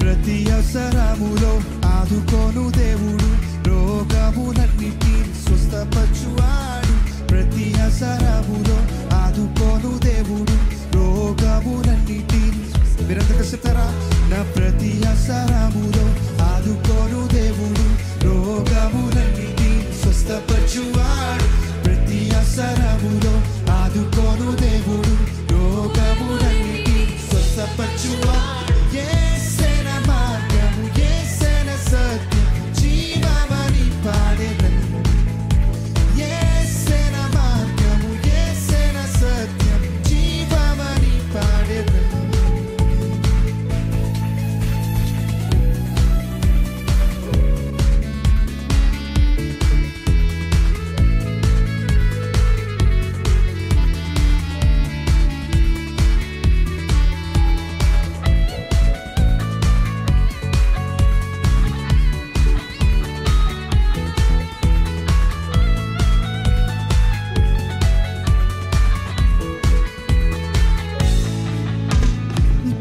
ప్రతి అవసరములో ఆదుకోను దేవుడు, రోగములన్నిటిని స్వస్థపరచువాడు. ప్రతి అవసరములో ఆదుకోను దేవుడు, రోగములన్నిటిని. మీరందరూ చెప్తారా? నా ప్రతి అవసరములో ఆదుకోను దేవుడు, రోగములన్నిటిని స్వస్థపరచువాడు. ప్రతి అవసరములో ఆదుకోను దేవుడు, రోగములన్నిటిని స్వస్థపరచువాడు. యేసేన మార్గము, యేసేన సత్యం, జీవమని పాడెదను. యేసేన మార్గము, యేసేన సత్యం, జీవమని పాడెదను.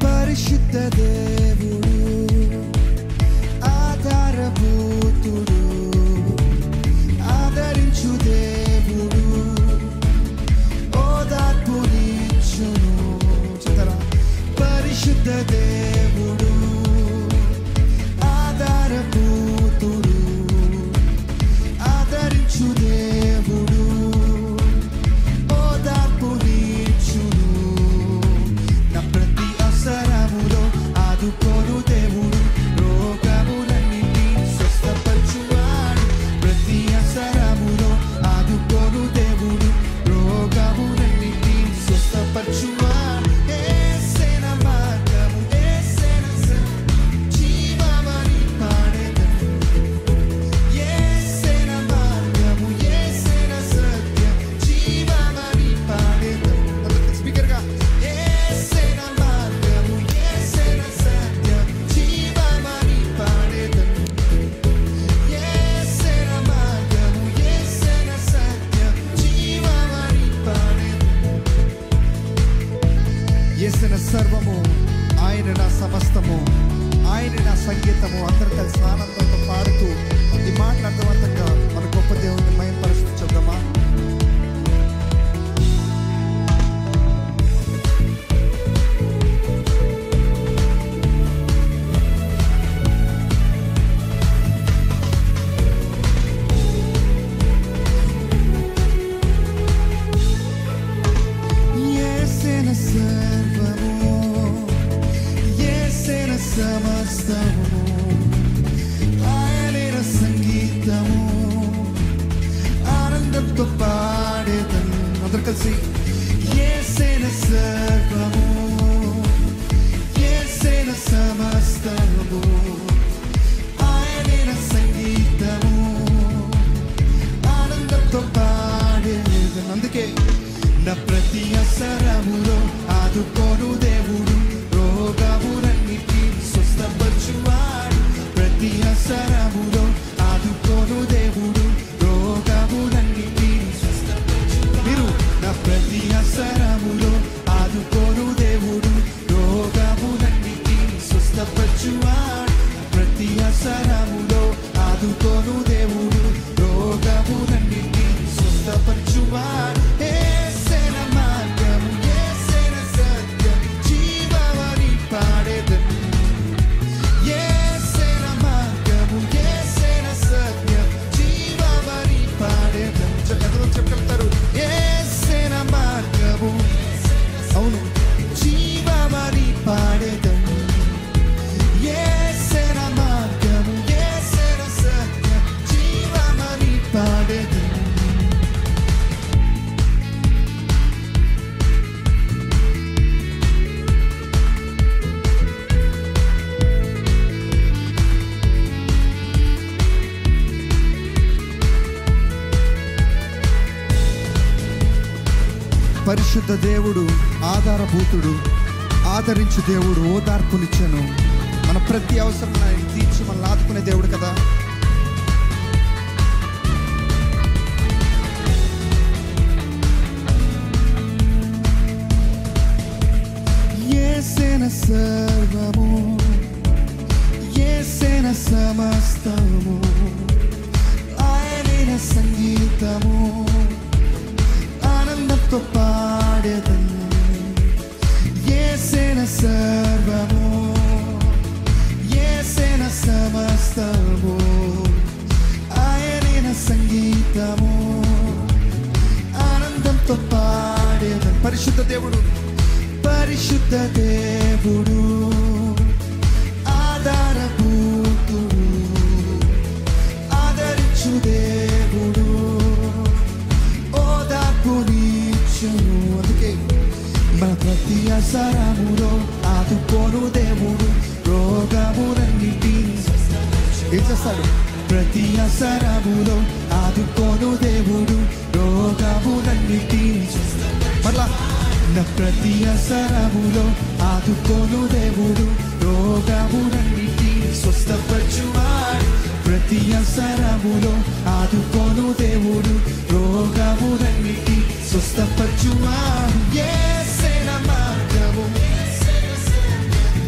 పరిశుద్ధ దేవుడు, ఆధారభూతుడు, ఆదరించు దేవుడు, ఓదార్పునిచ్చును. చెప్తారా? పరిశుద్ధ దేవుడు, ఆధారభూతుడు, ఆదరించు దేవుడు, ఓదార్పునిచ్చును. నా ప్రతి అవసరములో ఆదుకోను దేవుడు, రోగములన్నిటిని స్వస్థపరచువాడు. ప్రతి అవసరములో ఆదుకోను దేవుడు, రోగములన్నిటిని స్వస్థపరచువాడు. యేసేన మార్గము, యేసేన సత్యం, జీవమని పాడెదను. యేసేన మార్గము, యేసేన సత్యం, జీవమని పాడెదను. స్పీకర్గా యేసేన మార్గము, యేసేన సత్యం, జీవమని పాడెదను. యేసేన మార్గము, యేసేన సత్యం, జీవమని పాడెదను. యేసేన సర్వము, ఆయన నా సమస్తము, ఆయన నా సంగీతము. అందరూ కలిసి ఆనందంతో పాడుతూ ఈ మాటలు అర్థవంతంగా మన గొప్ప దేవుని మహిమపరుస్తూ చెప్దామా? యేసేన సర్వము, యేసేన సమస్తము, ఆయనే నా సంగీతము. ఆనందంతో పాడేదను. అందరూ కలిసి యేసేన సర్వము, యేసేన సమస్తము, ఆయనే నా సంగీతము. ఆనందంతో పాడేదను. అందుకే నా ప్రతి అవసరములో ఆదుకోను దేవుడు, రోగములన్నిటిని స్వస్థపరచువాడు. ప్రతి అవసరములో ఆదుకోను దేవుడు, రోగములన్నిటిని స్వస్థపరచువాడు. మీరు నా ప్రతి అవసరములో ఆదుకోను దేవుడు, రోగములన్నిటిని స్వస్థపరచువాడు. ప్రతి అవసరములో ఆదుకోను దేవుడు, రోగములన్నిటిని స్వస్థపరచువాడు. యేసేన మార్గము, యేసేన సత్యం, జీవమని పాడెదను. యేసేన మార్గము, యేసేన సత్యం, జీవమని పాడెదను. ఎంతమంది చెప్పగలుగుతారు? యేసేన మార్గము, అవును, జీవమని పాడెదను. యేసేన మార్గము, యేసేన సత్యం, జీవమని పాడెదను. పరిశుద్ధ దేవుడు, ఆధారభూతుడు, ఆదరించు దేవుడు, ఓదార్పునిచ్చాను. మన ప్రతి అవసరం ఆయన తీర్చి మనల్ని ఆదుకునే దేవుడు కదా. యేసేన సర్వము, సమస్తము, ఆయనే నా సంగీతము, ఆనందంతో పాడేదను. యేసే నా సర్వము, యేసే నా సమస్తము, ఆయనే నా సంగీతము, ఆనందంతో పాడేదను. పరిశుద్ధ దేవుడు, పరిశుద్ధ దేవుడు, ఆధారభూతుడు, ఆదరించు దేవుడు, ఓదార్పునిచ్చును. అందుకే మన ప్రతి అవసరములో ఆదుకోను దేవుడు, రోగములన్నిటిని ఏం చేస్తాడు? ప్రతి అవసరములో ఆదుకోను దేవుడు, రోగములన్నిటిని మరలా నా ప్రతి అవసరములో ఆదుకోను దేవుడు, రోగములన్నిటిని స్వస్థపరచువాడు. ప్రతి అవసరములో ఆదుకోను దేవుడు, రోగములన్నిటిని స్వస్థపరచువాడు. యేసే నా మార్గము,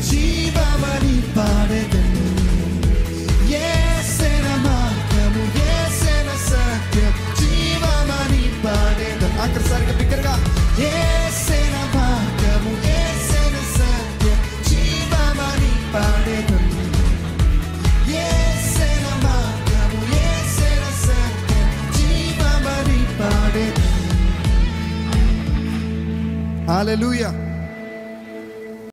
జీవమని పాడెదను. యేసే నా మార్గము, యేసే నా సత్యం, జీవమని పాడెదను. ఆఖరిసారిగా బిగ్గరగా, యేసే నా మార్గము, యేసే నా సత్యం, జీవమని పాడెదను. యేసే నా మార్గము, యేసే నా సత్యం, జీవమని పాడెదను. హల్లెలూయా.